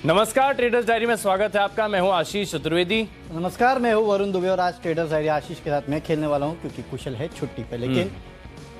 नमस्कार, traders diary में स्वागत है आपका। मैं हूं आशीष चतुर्वेदी। नमस्कार, मैं हूं वरुण दुबे और आज ट्रेडर्स डायरी आशीष के साथ मैं खेलने वाला हूं क्योंकि कुशल है छुट्टी पे। लेकिन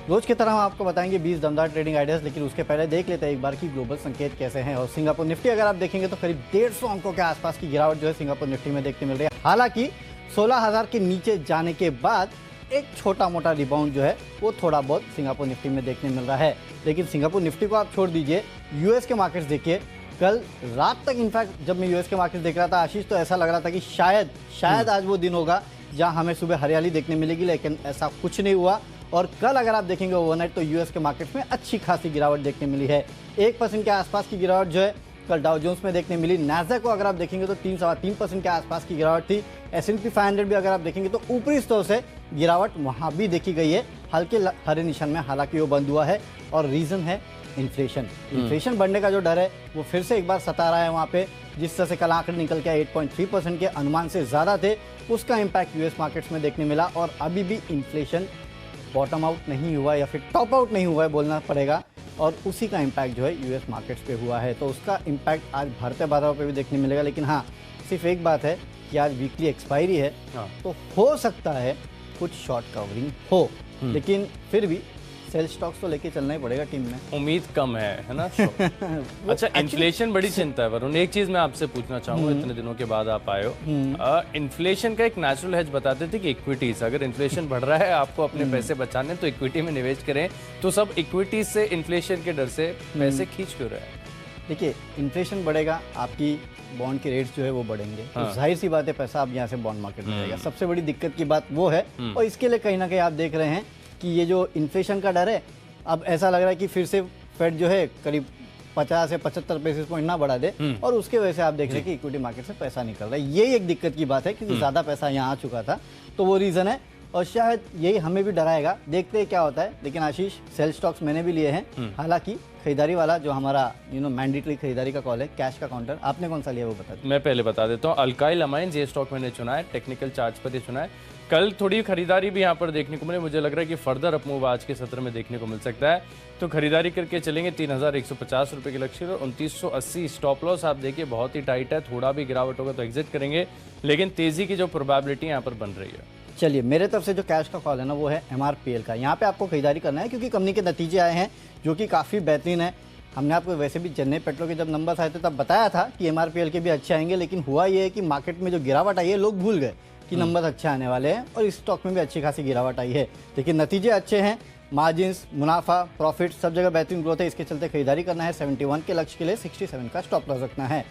रोज की तरह हम आपको बताएंगे 20 दमदार ट्रेडिंग आइडियाज। लेकिन उसके पहले देख लेते हैं एक बार की ग्लोबल संकेत कैसे हैं। और सिंगापुर निफ्टी अगर आप देखेंगे तो करीब 150 अंकों के आसपास की गिरावट जो है सिंगापुर निफ्टी में देखने मिल रही है। हालांकि 16,000 के नीचे जाने के बाद एक छोटा मोटा रिबाउंड जो है वो थोड़ा बहुत सिंगापुर निफ्टी में देखने मिल रहा है। लेकिन सिंगापुर निफ्टी को आप छोड़ दीजिए, यूएस के मार्केट्स देखिए। कल रात तक इनफैक्ट जब मैं यूएस के मार्केट देख रहा था आशीष, तो ऐसा लग रहा था कि शायद आज वो दिन होगा जहां हमें सुबह हरियाली देखने मिलेगी, लेकिन ऐसा कुछ नहीं हुआ। और कल अगर आप देखेंगे ओवरनाइट तो यूएस के मार्केट में अच्छी खासी गिरावट देखने मिली है। 1% के आसपास की गिरावट जो है कल डाउ जोन्स में देखने मिली। नैस्डैक को अगर आप देखेंगे तो 3.3% के आसपास की गिरावट थी। S&P 500 भी अगर आप देखेंगे तो ऊपरी स्तर से गिरावट वहां भी देखी गई है, हल्के हरे निशान में हालांकि वो बंद हुआ है। और रीजन है इन्फ्लेशन बढ़ने का जो डर है वो फिर से एक बार सता रहा है वहाँ पे। जिस तरह से कल आंकड़े निकल के 8.3% के अनुमान से ज़्यादा थे, उसका इम्पैक्ट यूएस मार्केट्स में देखने मिला। और अभी भी इन्फ्लेशन बॉटम आउट नहीं हुआ या फिर टॉप आउट नहीं हुआ है बोलना पड़ेगा, और उसी का इम्पैक्ट जो है यूएस मार्केट्स पे हुआ है। तो उसका इम्पैक्ट आज भारतीय बाजारों पे भी देखने मिलेगा। लेकिन हाँ, सिर्फ एक बात है कि आज वीकली एक्सपायरी है, तो हो सकता है कुछ शॉर्ट कवरिंग हो, लेकिन फिर भी सेल स्टॉक्स तो लेके चलना ही पड़ेगा टीम में। उम्मीद कम है ना। अच्छा, इन्फ्लेशन बड़ी चिंता है वरुण। एक चीज मैं आपसे पूछना चाहूंगा, इतने दिनों के बाद आप आए हो। इन्फ्लेशन का एक नेचुरल हेज बताते थे कि इक्विटीज, अगर इन्फ्लेशन बढ़ रहा है आपको अपने पैसे बचाने तो इक्विटी में निवेश करें। तो सब इक्विटीज से इन्फ्लेशन के डर से पैसे खींच क्यों रहे हैं? देखिए, इन्फ्लेशन बढ़ेगा, आपकी बॉन्ड के रेट्स जो है वो बढ़ेंगे, तो जाहिर सी बात है पैसा अब यहाँ से बॉन्ड मार्केट में जाएगा। सबसे बड़ी दिक्कत की बात वो है। और इसके लिए कहीं ना कहीं आप देख रहे हैं कि ये जो इन्फ्लेशन का डर है, अब ऐसा लग रहा है कि फिर से फेड जो है करीब 50 से 75 बेसिस पॉइंट ना बढ़ा दे, और उसके वजह से आप देख रहे हैं कि इक्विटी मार्केट से पैसा निकल रहा है। ये एक दिक्कत की बात है क्योंकि ज़्यादा पैसा यहाँ आ चुका था, तो वो रीज़न है। और शायद यही हमें भी डराएगा, देखते हैं क्या होता है। लेकिन आशीष, सेल स्टॉक्स मैंने भी लिए हैं। हालांकि खरीदारी वाला जो हमारा मैंडेटरी खरीदारी का कॉल है, कैश का काउंटर, आपने कौन सा लिया वो बता दीजिए। मैं पहले बता देता हूँ, अल्काइल अमाइंस ये स्टॉक मैंने चुना है, टेक्निकल चार्ट पर ही चुना है। कल थोड़ी खरीदारी भी यहाँ पर देखने को मिली, मुझे लग रहा है कि फर्दर अपमूव आज के सत्र में देखने को मिल सकता है। तो खरीदारी करके चलेंगे। 3,150 रुपये के लक्ष्य और 2980 स्टॉप लॉस। आप देखिए बहुत ही टाइट है, थोड़ा भी गिरावट होगा तो एग्जिट करेंगे, लेकिन तेजी की जो प्रोबेबिलिटी यहाँ पर बन रही है। चलिए, मेरे तरफ से जो कैश का कॉल है ना वो है MRPL का। यहाँ पे आपको खरीदारी करना है क्योंकि कंपनी के नतीजे आए हैं जो कि काफ़ी बेहतरीन है। हमने आपको वैसे भी चेन्नई पेट्रो के जब नंबर्स आए थे तब बताया था कि MRPL के भी अच्छे आएंगे, लेकिन हुआ ये है कि मार्केट में जो गिरावट आई है लोग भूल गए कि नंबर्स अच्छे आने वाले हैं, और इस स्टॉक में भी अच्छी खासी गिरावट आई है। लेकिन नतीजे अच्छे हैं, मार्जिन्स, मुनाफा, प्रॉफिट सब जगह बेहतरीन ग्रोथ है। इसके चलते खरीदारी करना है। 71 के लक्ष्य के लिए 67 का स्टॉप लॉस रखना है।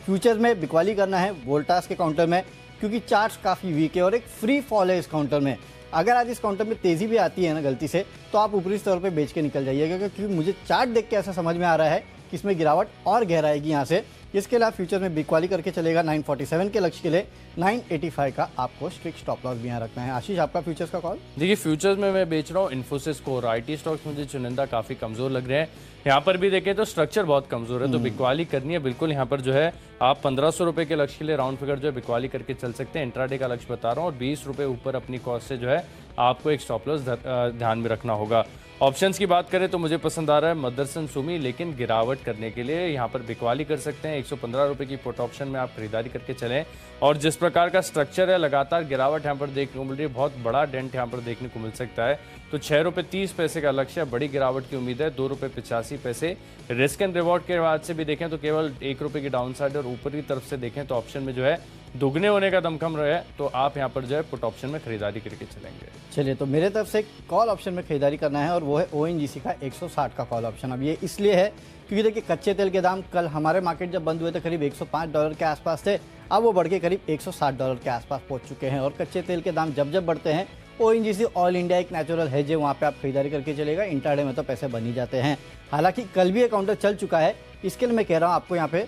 फ्यूचर्स में बिकवाली करना है वोल्टास के काउंटर में, क्योंकि चार्ट्स काफ़ी वीक है और एक फ्री फॉल है इस काउंटर में। अगर आज इस काउंटर में तेज़ी भी आती है ना गलती से, तो आप ऊपरी स्तर पे बेच के निकल जाइएगा, क्योंकि मुझे चार्ट देख के ऐसा समझ में आ रहा है कि इसमें गिरावट और गहराएगी यहाँ से। इसके अलावा फ्यूचर में बिकवाली करके चलेगा। 947 के लक्ष्य के लिए 985 का आपको स्ट्रिक्ट स्टॉप लॉस भी यहाँ रखना है। आशीष, आपका फ्यूचर्स का कॉल? देखिए, फ्यूचर्स में मैं बेच रहा हूँ इन्फोसिस को, और IT स्टॉक्स मुझे चुनिंदा काफ़ी कमज़ोर लग रहे हैं। यहाँ पर भी देखें तो स्ट्रक्चर बहुत कमज़ोर है, तो बिकवाली करनी है बिल्कुल। यहाँ पर जो है आप 1500 रुपये के लक्ष्य के लिए राउंड फिगर जो है बिकवाली करके चल सकते हैं। इंट्राडे का लक्ष्य बता रहा हूँ, और 20 रुपये ऊपर अपनी कॉस्ट से जो है आपको एक स्टॉप लॉस ध्यान में रखना होगा। ऑप्शंस की बात करें तो मुझे पसंद आ रहा है मदरसन सुमी, लेकिन गिरावट करने के लिए यहाँ पर बिकवाली कर सकते हैं। 115 रुपये की पुट ऑप्शन में आप खरीदारी करके चलें। और जिस प्रकार का स्ट्रक्चर है, लगातार गिरावट यहाँ पर देखने को मिल रही है, बहुत बड़ा डेंट यहाँ पर देखने को मिल सकता है। तो 6 रुपये 30 पैसे का लक्ष्य है, बड़ी गिरावट की उम्मीद है। 2 रुपये 85 पैसे। रिस्क एंड रिवॉर्ड के बाद से भी देखें तो केवल 1 रुपये की डाउन साइड, और ऊपर की तरफ से देखें तो ऑप्शन में जो है दुगने होने का दमखम रहे, तो आप यहाँ पर जो है पुट ऑप्शन में खरीदारी करके चलेंगे। चलिए, तो मेरे तरफ से कॉल ऑप्शन में खरीदारी करना है, और वो है ONGC का 160 का कॉल ऑप्शन। अब ये इसलिए है क्योंकि देखिए कच्चे तेल के दाम कल हमारे मार्केट जब बंद हुए थे करीब $105 के आसपास थे, अब वो बढ़ के करीब $160 के आसपास पहुंच चुके हैं। और कच्चे तेल के दाम जब जब बढ़ते हैं, ONGC ऑल इंडिया एक नेचुरल हेज है, वहाँ पे आप खरीदारी करके चलेगा। इंट्राडे में तो पैसे बन ही जाते हैं। हालांकि कल भी ये काउंटर चल चुका है, इसके लिए मैं कह रहा हूँ आपको यहाँ पे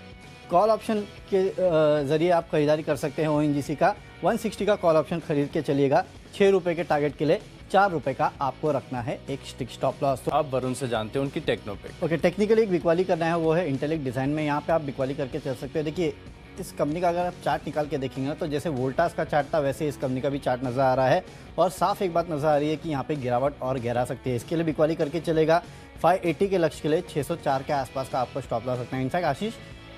कॉल ऑप्शन के जरिए आप खरीदारी कर सकते हैं। ONGC का 160 का कॉल ऑप्शन खरीद के चलिएगा। 6 रुपये के टारगेट के लिए 4 रुपये का आपको रखना है एक स्टिक स्टॉप लॉस। तो आप वरुण से जानते हैं उनकी टेक्नोपेक। ओके, टेक्निकली एक बिकवाली करना है, वो है इंटेलेक्ट डिज़ाइन में। यहाँ पे आप बिकवाली करके चल सकते हैं। देखिए, इस कंपनी का अगर आप चार्ट निकाल के देखेंगे ना, तो जैसे वोल्टास का चार्ट था वैसे इस कंपनी का भी चार्ट नज़र आ रहा है। और साफ एक बात नज़र आ रही है कि यहाँ पे गिरावट और गहरा सकती है। इसके लिए बिकवाली करके चलेगा। 580 के लक्ष्य के लिए 604 के आसपास का आपको स्टॉप लॉस रखना है। इनफैक्ट आशीष,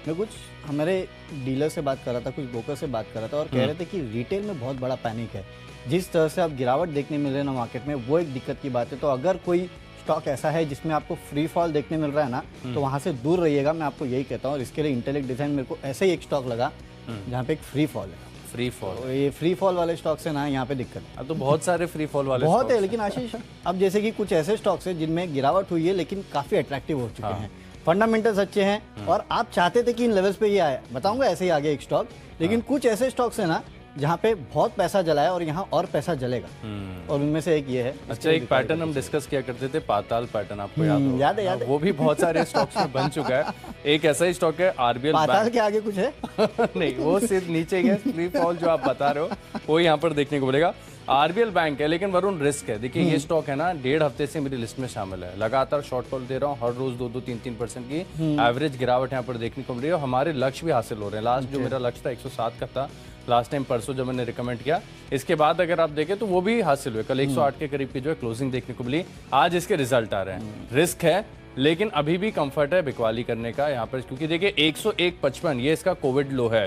मैं कुछ हमारे डीलर से बात कर रहा था, कुछ ब्रोकर से बात कर रहा था और कह रहे थे कि रिटेल में बहुत बड़ा पैनिक है। जिस तरह से आप गिरावट देखने मिल रहे हैं ना मार्केट में, वो एक दिक्कत की बात है। तो अगर कोई स्टॉक ऐसा है जिसमें आपको फ्री फॉल देखने मिल रहा है ना, तो वहाँ से दूर रहिएगा, मैं आपको यही कहता हूँ। और इसके लिए इंटेलेक्ट डिजाइन मेरे को ऐसा ही एक स्टॉक लगा जहाँ पे एक फ्री फॉल है। फ्री फॉल, तो ये फ्री फॉल वाले स्टॉक से ना यहाँ पे दिक्कत है। अब तो बहुत सारे फ्री फॉल वाले बहुत है, लेकिन आशीष अब जैसे कि कुछ ऐसे स्टॉक्स हैं जिनमें गिरावट हुई है लेकिन काफी अट्रैक्टिव हो चुके हैं, फंडामेंटल्स अच्छे हैं और आप चाहते थे कि इन लेवल्स पे ये आए। बताऊंगा ऐसे ही आगे एक स्टॉक, लेकिन कुछ ऐसे स्टॉक्स हैं ना जहाँ पे बहुत पैसा जला है और यहाँ और पैसा जलेगा, और उनमें से एक ये है। अच्छा, एक पैटर्न हम डिस्कस किया करते थे, पाताल पैटर्न, आपको याद हो? याद है। वो भी बहुत सारे स्टॉक्स में बन चुका है। एक ऐसा ही स्टॉक है आरबीएल पाताल के आगे कुछ है नहीं, वो सिर्फ नीचे गया। फ्री फॉल जो आप बता रहे हो वो यहाँ पर देखने को मिलेगा। आरबीएल बैंक है, लेकिन वरुण रिस्क है। देखिए ये स्टॉक है ना, 1.5 हफ्ते से मेरी लिस्ट में शामिल है। लगातार शॉर्ट कॉल दे रहा हूँ, हर रोज 2-3% की एवरेज गिरावट यहाँ पर देखने को मिल रही है। हमारे लक्ष्य भी हासिल हो रहे हैं। लास्ट जो मेरा लक्ष्य था 107 का था लास्ट टाइम, परसों जब मैंने रिकमेंड किया। इसके बाद अगर आप देखें तो वो भी हासिल हुए। कल 108 के करीब की जो है क्लोजिंग देखने को मिली। आज इसके रिजल्ट आ रहे हैं। रिस्क है, लेकिन अभी भी कंफर्ट है बिकवाली करने का यहाँ पर, क्योंकि देखिए 101.55 ये इसका कोविड लो है।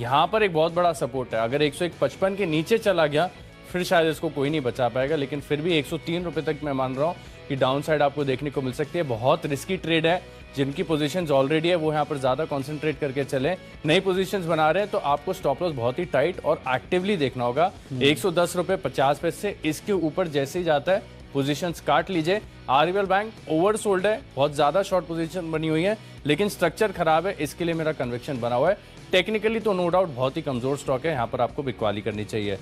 यहाँ पर एक बहुत बड़ा सपोर्ट है। अगर 101.55 के नीचे चला गया फिर शायद इसको कोई नहीं बचा पाएगा, लेकिन फिर भी 103 रुपए तक मैं मान रहा हूँ कि डाउन साइड आपको देखने को मिल सकती है। बहुत रिस्की ट्रेड है। जिनकी पोजीशंस ऑलरेडी है वो यहाँ पर ज्यादा कंसंट्रेट करके चले। नई पोजीशंस बना रहे हैं तो आपको स्टॉप लॉस बहुत ही टाइट और एक्टिवली देखना होगा। 110 रुपए 50 पैसे इसके ऊपर जैसे ही जाता है पोजीशंस काट लीजिए। आरबीएल बैंक ओवरसोल्ड है, बहुत ज्यादा शॉर्ट पोजीशन बनी हुई है, लेकिन स्ट्रक्चर खराब है, इसके लिए मेरा कन्विक्शन बना हुआ है। टेक्निकली तो नो डाउट बहुत ही कमजोर स्टॉक है, यहाँ पर आपको बिकवाली करनी चाहिए।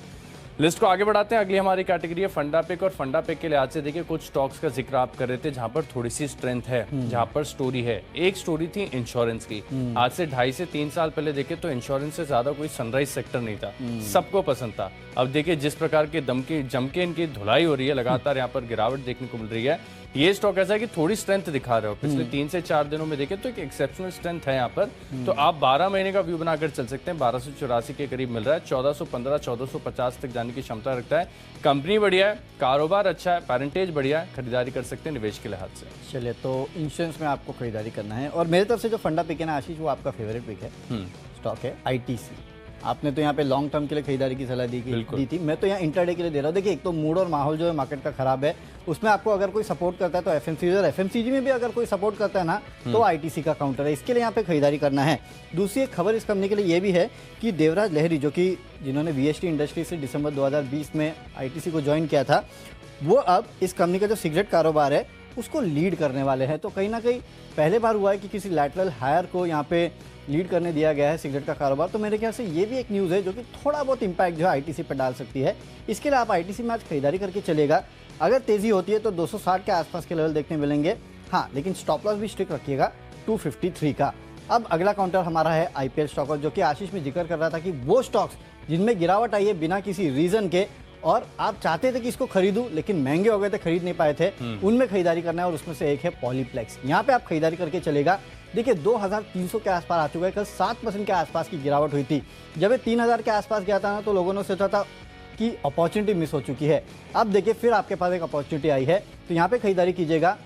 लिस्ट को आगे बढ़ाते हैं। अगली हमारी कैटेगरी है फंडा पिक, और फंडा पिक के लिए आज से देखिए कुछ स्टॉक्स का जिक्र आप कर रहे थे जहां पर थोड़ी सी स्ट्रेंथ है, जहां पर स्टोरी है। एक स्टोरी थी इंश्योरेंस की। आज से 2.5 से 3 साल पहले देखे तो इंश्योरेंस से ज्यादा कोई सनराइज सेक्टर नहीं था, सबको पसंद था। अब देखिए जिस प्रकार के जमके इनकी धुलाई हो रही है, लगातार यहाँ पर गिरावट देखने को मिल रही है। ये स्टॉक ऐसा है कि थोड़ी स्ट्रेंथ दिखा रहे हो। पिछले 3 से 4 दिनों में देखें तो एक एक्सेप्शनल स्ट्रेंथ है यहाँ पर। तो आप 12 महीने का व्यू बनाकर चल सकते हैं। 1284 के करीब मिल रहा है। 1415 1450 तक जाने की क्षमता रखता है। कंपनी बढ़िया है, कारोबार अच्छा है, पेरेंटेज बढ़िया है, खरीदारी कर सकते हैं निवेश के लिहाज से। चलिए, तो इंश्योरेंस में आपको खरीदारी करना है, और मेरी तरफ से जो फंडा पिक है ना आशीष, वो आपका फेवरेट पिक है। स्टॉक है आईटीसी। आपने तो यहाँ पे लॉन्ग टर्म के लिए खरीदारी की सलाह दी थी, मैं तो यहाँ इंट्राडे के लिए दे रहा हूँ। देखिए एक तो मूड और माहौल जो है मार्केट का खराब है, उसमें आपको अगर कोई सपोर्ट करता है तो एफएमसीजी, और एफएमसीजी में भी अगर कोई सपोर्ट करता है ना तो आईटीसी का काउंटर है, इसके लिए यहाँ पे खरीदारी करना है। दूसरी एक खबर इस कंपनी के लिए ये भी है कि देवराज लहरी, जो कि जिन्होंने वीएसटी इंडस्ट्री से दिसंबर 2020 में आईटीसी को ज्वाइन किया था, वो अब इस कंपनी का जो सिगरेट कारोबार है उसको लीड करने वाले हैं। तो कहीं ना कहीं पहले बार हुआ है कि किसी लैटरल हायर को यहाँ पे लीड करने दिया गया है सिगरेट का कारोबार। तो मेरे ख्याल से ये भी एक न्यूज़ है जो कि थोड़ा बहुत इंपैक्ट जो है आईटीसी पर डाल सकती है। इसके लिए आप आईटीसी में आज खरीदारी करके चलेगा। अगर तेज़ी होती है तो 260 के आसपास के लेवल देखने मिलेंगे। हाँ, लेकिन स्टॉप लॉस भी स्ट्रिक्ट रखिएगा 253 का। अब अगला काउंटर हमारा है आईपीएल स्टॉक, जो कि आशीष में जिक्र कर रहा था कि वो स्टॉक्स जिनमें गिरावट आई है बिना किसी रीजन के, और आप चाहते थे कि इसको खरीदूं लेकिन महंगे हो गए थे, खरीद नहीं पाए थे, उनमें खरीदारी करना है। और उसमें से एक है पॉलीप्लेक्स। यहाँ पे आप खरीदारी करके चलेगा। देखिए 2300 के आसपास आ चुका है। कल 7% के आसपास की गिरावट हुई थी। जब ये 3000 के आसपास गया था ना तो लोगों ने सोचा था कि अपॉर्चुनिटी मिस हो चुकी है। अब देखिए फिर आपके पास एक अपॉर्चुनिटी आई है, तो यहाँ पे खरीदारी कीजिएगा।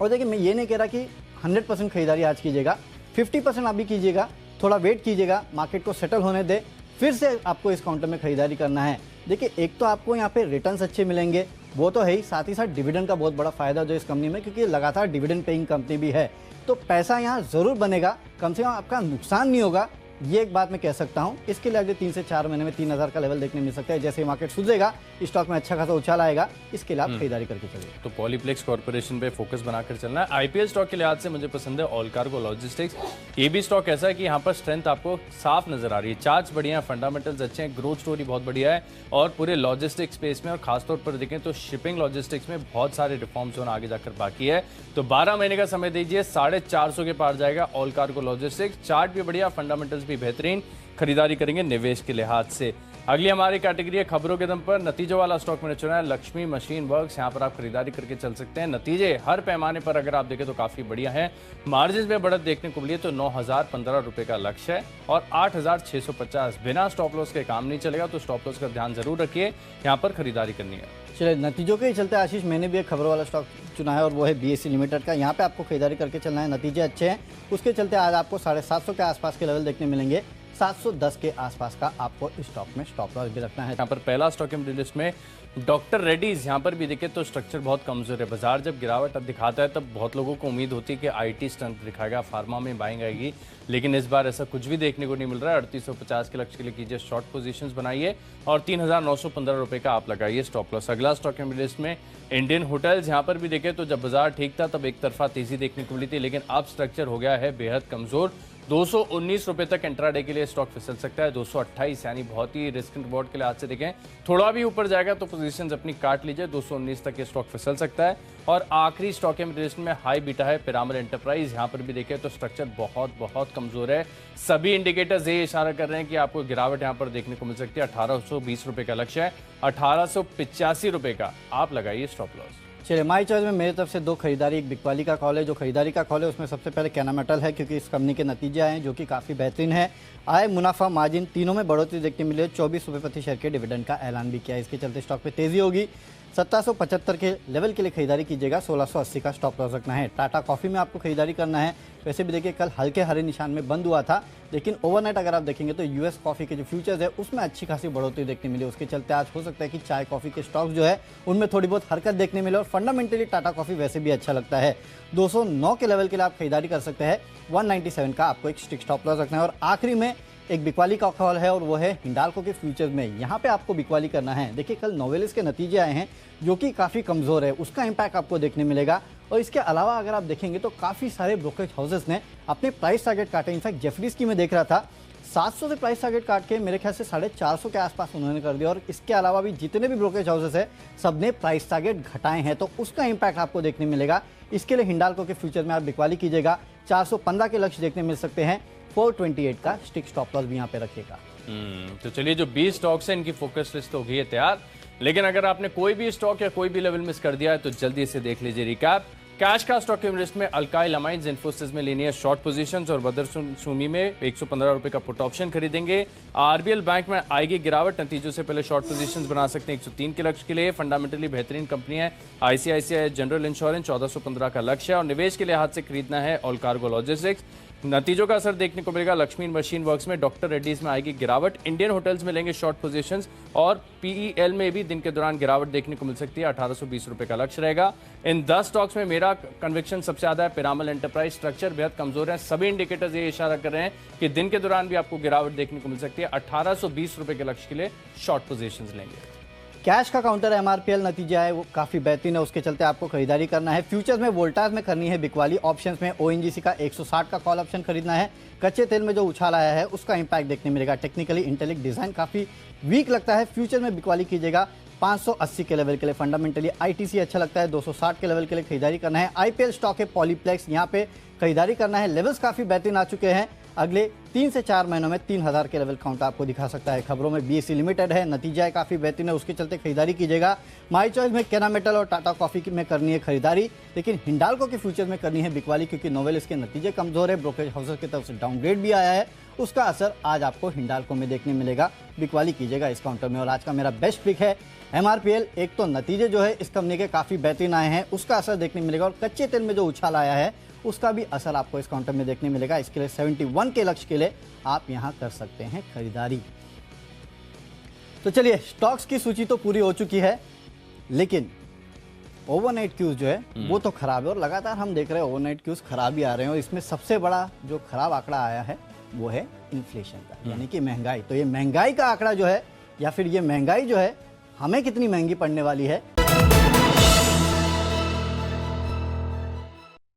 और देखिए मैं ये नहीं कह रहा कि 100% खरीदारी आज कीजिएगा, 50% आप भी कीजिएगा, थोड़ा वेट कीजिएगा, मार्केट को सेटल होने दे, फिर से आपको इस काउंटर में खरीदारी करना है। देखिए एक तो आपको यहाँ पे रिटर्न्स अच्छे मिलेंगे, वो तो है ही, साथ ही साथ डिविडेंड का बहुत बड़ा फायदा जो इस कंपनी में, क्योंकि लगातार डिविडेंड पेइंग कंपनी भी है। तो पैसा यहाँ जरूर बनेगा, कम से कम आपका नुकसान नहीं होगा, ये एक बात मैं कह सकता हूँ। इसके लिए अगले 3 से 4 महीने में 3000 का लेवल देखने मिल सकता है। जैसे मार्केट सुधरेगा स्टॉक में अच्छा खासा उछाल आएगा, इसके लिए आप खरीदारी करके चलिए। तो पॉलीप्लेक्स कॉर्पोरेशन पे फोकस बनाकर चलना है। आईपीएल स्टॉक के लिहाज से मुझे पसंद है ऑल कार्गो लॉजिस्टिक्स। ये भी स्टॉक ऐसा है कि यहाँ पर स्ट्रेंथ आपको साफ नजर आ रही है। चार्ट्स बढ़िया है, फंडामेंटल्स अच्छे हैं, ग्रोथ स्टोरी बहुत बढ़िया है, और पूरे लॉजिस्टिक्स स्पेस में और खासतौर पर देखें तो शिपिंग लॉजिस्टिक्स में बहुत सारे रिफॉर्म्स होना आगे जाकर बाकी है। तो 12 महीने का समय दीजिए, 450 के पार जाएगा ऑल कार्गो लॉजिस्टिक्स। चार्ट भी बढ़िया, फंडामेंटल्स भी बेहतरीन, खरीदारी करेंगे निवेश के लिहाज से। अगली हमारी कैटेगरी है खबरों के दम पर। नतीजों वाला स्टॉक मैंने चुना है लक्ष्मी मशीन वर्क्स। यहाँ पर आप खरीदारी करके चल सकते हैं। नतीजे हर पैमाने पर अगर आप देखें तो काफी बढ़िया है। मार्जिन में बढ़त देखने को मिली तो 9015 रुपए का लक्ष्य है और 8650। बिना स्टॉप लॉस के काम नहीं चलेगा, तो स्टॉप लॉस का ध्यान जरूर रखिए, यहाँ पर खरीदारी करनी है। चलिए, नतीजों के ही चलते आशीष मैंने भी एक खबरों वाला स्टॉक चुना है और वो है बीएसई लिमिटेड का। यहाँ पे आपको खरीदारी करके चलना है, नतीजे अच्छे हैं, उसके चलते आज आपको 750 के आसपास के लेवल देखने मिलेंगे। 710 के आसपास का आपको स्टॉक में स्टॉप लॉस भी रखना है। यहाँ पर पहला स्टॉक है लिस्ट में डॉक्टर रेड्डीज। यहाँ पर भी देखे तो स्ट्रक्चर बहुत कमजोर है। बाजार जब गिरावट दिखाता है तब बहुत लोगों को उम्मीद होती है कि आईटी स्ट्रेंथ दिखाएगा, फार्मा में बाइंग आएगी, लेकिन इस बार ऐसा कुछ भी देखने को नहीं मिल रहा है। 3850 के लक्ष्य के लिए कीजिए शॉर्ट पोजीशंस बनाइए और 3915 रुपए का आप लगाइए स्टॉप लॉस। अगला स्टॉक है लिस्ट में इंडियन होटल्स। यहाँ पर भी देखे तो जब बाजार ठीक था तब एक तरफा तेजी देखने को मिली थी, लेकिन अब स्ट्रक्चर हो गया है बेहद कमजोर। 219 रुपए तक इंट्राडे के लिए स्टॉक फिसल सकता है। 228 यानी बहुत ही रिस्क एंड रिवॉर्ड के लिए आज से देखें, थोड़ा भी ऊपर जाएगा तो पोजीशंस अपनी काट लीजिए। 219 तक ये स्टॉक फिसल सकता है। और आखिरी स्टॉक है लिस्ट में हाई बीटा है पिरामल एंटरप्राइज। यहाँ पर भी देखें तो स्ट्रक्चर बहुत कमजोर है। सभी इंडिकेटर्स ये इशारा कर रहे हैं कि आपको गिरावट यहाँ पर देखने को मिल सकती है। 1820 रुपए का लक्ष्य है, 1885 रुपए का आप लगाइए स्टॉप लॉस। चलिए, माई चॉइस में मेरी तरफ से 2 खरीदारी, एक बिकवाली का कॉल है। जो खरीदारी का कॉल है उसमें सबसे पहले कैनामेटल है, क्योंकि इस कंपनी के नतीजे आए हैं जो कि काफ़ी बेहतरीन है। आय, मुनाफा, मार्जिन तीनों में बढ़ोतरी देखने मिली है। 24 रुपये प्रति शेयर के डिविडेंड का ऐलान भी किया है। इसके चलते स्टॉक पे तेजी होगी। 1775 के लेवल के लिए खरीदारी कीजिएगा। 1680 का स्टॉप लॉस रखना है। टाटा कॉफ़ी में आपको खरीदारी करना है। वैसे भी देखिए कल हल्के हरे निशान में बंद हुआ था, लेकिन ओवरनाइट अगर आप देखेंगे तो यूएस कॉफ़ी के जो फ्यूचर्स है उसमें अच्छी खासी बढ़ोतरी देखने मिली। उसके चलते आज हो सकता है कि चाय कॉफ़ी के स्टॉक्स जो है उनमें थोड़ी बहुत हरकत देखने मिले। और फंडामेंटली टाटा कॉफ़ी वैसे भी अच्छा लगता है। 209 के लेवल के लिए आप खरीदारी कर सकते हैं। 197 का आपको एक स्टिक स्टॉप लॉस रखना है। और आखिरी में एक बिकवाली का कॉल है और वो है हिंडाल्को के फ्यूचर्स में। यहाँ पे आपको बिकवाली करना है। देखिए कल नोवेलिस के नतीजे आए हैं जो कि काफ़ी कमज़ोर है, उसका इम्पैक्ट आपको देखने मिलेगा। और इसके अलावा अगर आप देखेंगे तो काफ़ी सारे ब्रोकरेज हाउसेस ने अपने प्राइस टारगेट काटे। इनफैक्ट जेफरीज की मैं देख रहा था 700 से प्राइस टारगेट काट के मेरे ख्याल से 450 के आसपास उन्होंने कर दिया। और इसके अलावा भी जितने भी ब्रोकरेज हाउसेस है सब ने प्राइस टारगेट घटाए हैं, तो उसका इम्पैक्ट आपको देखने मिलेगा। इसके लिए हिंडाल्को के फ्यूचर में आप बिकवाली कीजिएगा। 415 के लक्ष्य देखने मिल सकते हैं। 428 का स्टिक स्टॉप लॉस भी यहाँ पे रखिएगा। तो चलिए, जो 20 स्टॉक्स हैं इनकी फोकस लिस्ट हो गई है तैयार। लेकिन अगर आपने कोई भी स्टॉक या कोई भी लेवल मिस कर दिया है तो जल्दी से देख लीजिए रिकैप। कैश का स्टॉक की लिस्ट में अल्काइल अमाइंस, इन्फोसिस में लेनी है शॉर्ट पोजीशंस और बदर सुमी में 115 रुपए का पुट ऑप्शन खरीदेंगे। आरबीएल बैंक में आएगी गिरावट, नतीजों से पहले शॉर्ट पोजीशंस बना सकते हैं 103 के लक्ष्य के लिए। फंडामेंटली बेहतरीन कंपनी है आईसीआईसीआई जनरल इंश्योरेंस, 1415 का लक्ष्य है। और निवेश के लिहाज से खरीदना है ऑल कार्गो लॉजिस्टिक्स। नतीजों का असर देखने को मिलेगा लक्ष्मी मशीन वर्क्स में, डॉक्टर रेड्डीज में आएगी गिरावट, इंडियन होटल्स में लेंगे शॉर्ट पोजीशंस और पीईएल में भी दिन के दौरान गिरावट देखने को मिल सकती है। 1820 रुपए का लक्ष्य रहेगा। इन 10 स्टॉक्स में मेरा कन्विक्शन सबसे ज्यादा है पिरामल एंटरप्राइज। स्ट्रक्चर बेहद कमजोर है, सभी इंडिकेटर्स ये इशारा कर रहे हैं कि दिन के दौरान भी आपको गिरावट देखने को मिल सकती है। 1820 रुपए के लक्ष्य के लिए शॉर्ट पोजीशंस लेंगे। कैश का काउंटर एमआरपीएल नतीजे आए वो काफ़ी बेहतरीन है, उसके चलते आपको खरीदारी करना है। फ्यूचर्स में वोल्टास में करनी है बिकवाली। ऑप्शंस में ओएनजीसी का 160 का कॉल ऑप्शन खरीदना है। कच्चे तेल में जो उछाल आया है उसका इंपैक्ट देखने मिलेगा। टेक्निकली इंटेलिक डिजाइन काफ़ी वीक लगता है, फ्यूचर में बिकवाली कीजिएगा। 580 के लेवल के लिए फंडामेंटली आईटीसी अच्छा लगता है। 260 के लेवल के लिए खरीदारी करना है। आईपीएल स्टॉक है पॉलीप्लेक्स, यहाँ पे खरीदारी करना है। लेवल्स काफ़ी बेहतरीन आ चुके हैं। अगले 3 से 4 महीनों में 3000 के लेवल काउंट आपको दिखा सकता है। खबरों में बीएसई लिमिटेड है, नतीजा है काफ़ी बेहतरीन है, उसके चलते खरीदारी कीजिएगा। माई चॉइस में कैनामेटल और टाटा कॉफ़ी में करनी है खरीदारी, लेकिन हिंडाल्को के फ्यूचर में करनी है बिकवाली, क्योंकि नोवेलिस के नतीजे कमजोर है। ब्रोकरेज हाउसेस की तरफ से डाउनग्रेड भी आया है, उसका असर आज आपको हिंडाल्को में देखने मिलेगा। बिकवाली कीजिएगा इस काउंटर में। और आज का मेरा बेस्ट पिक है एमआरपीएल। एक तो नतीजे जो है इस कंपनी के काफ़ी बेहतरीन आए हैं, उसका असर देखने मिलेगा। और कच्चे तेल में जो उछाल आया है उसका भी असर आपको इस काउंटर में देखने मिलेगा। इसके लिए 71 के लक्ष्य के लिए आप यहां कर सकते हैं खरीदारी। तो चलिए, स्टॉक्स की सूची तो पूरी हो चुकी है, लेकिन ओवरनाइट क्यूज जो है वो तो खराब है। और लगातार हम देख रहे हैं ओवरनाइट क्यूज खराब ही आ रहे हैं। और इसमें सबसे बड़ा जो खराब आंकड़ा आया है वो है इन्फ्लेशन का, यानी कि महंगाई। तो ये महंगाई का आंकड़ा जो है, या फिर ये महंगाई जो है हमें कितनी महंगी पड़ने वाली है,